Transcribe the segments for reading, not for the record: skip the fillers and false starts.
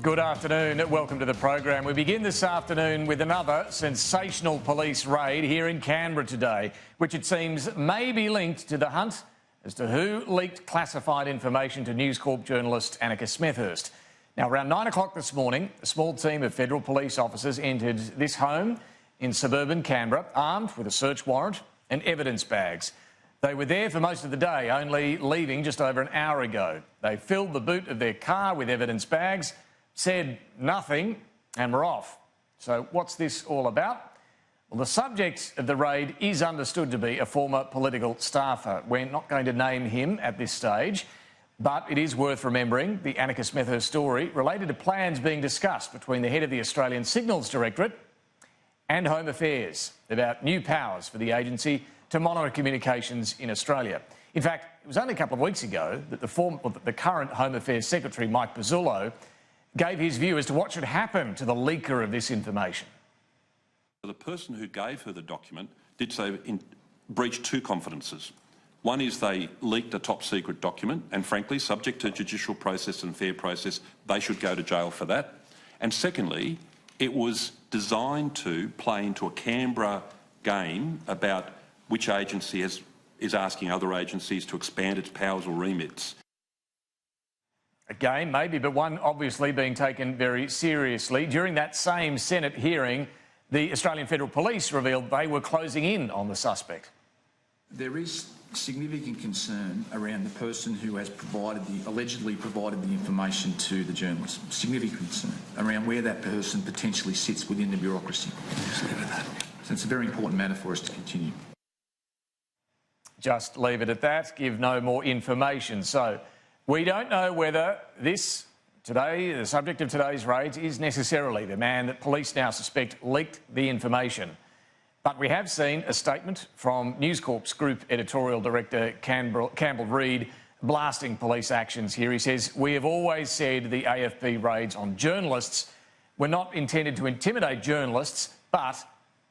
Good afternoon. Welcome to the program. We begin this afternoon with another sensational police raid here in Canberra today, which it seems may be linked to the hunt as to who leaked classified information to News Corp journalist Annika Smethurst. Now, around 9 o'clock this morning, a small team of federal police officers entered this home in suburban Canberra, armed with a search warrant and evidence bags. They were there for most of the day, only leaving just over an hour ago. They filled the boot of their car with evidence bags, said nothing, and were off. So what's this all about? Well, the subject of the raid is understood to be a former political staffer. We're not going to name him at this stage, but it is worth remembering the Annika Smethurst story related to plans being discussed between the head of the Australian Signals Directorate and Home Affairs about new powers for the agency to monitor communications in Australia. In fact, it was only a couple of weeks ago that the current Home Affairs Secretary, Mike Pezzulo, gave his view as to what should happen to the leaker of this information. The person who gave her the document did so breached two confidences. One is they leaked a top secret document, and frankly, subject to judicial process and fair process, they should go to jail for that. And secondly, it was designed to play into a Canberra game about which agency is asking other agencies to expand its powers or remits. A game, maybe, but one obviously being taken very seriously. During that same Senate hearing, the Australian Federal Police revealed they were closing in on the suspect. There is significant concern around the person who has allegedly provided the information to the journalist. Significant concern around where that person potentially sits within the bureaucracy. So it's a very important matter for us to continue. Just leave it at that, give no more information. So we don't know whether the subject of today's raids is necessarily the man that police now suspect leaked the information. But we have seen a statement from News Corp's Group Editorial Director Campbell Reid blasting police actions here. He says, "We have always said the AFP raids on journalists were not intended to intimidate journalists, but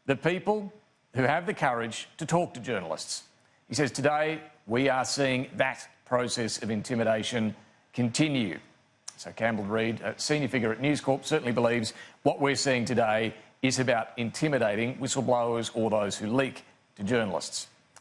the people who have the courage to talk to journalists." He says, "Today we are seeing that process of intimidation continue." So Campbell Reid, a senior figure at News Corp, certainly believes what we're seeing today is about intimidating whistleblowers or those who leak to journalists.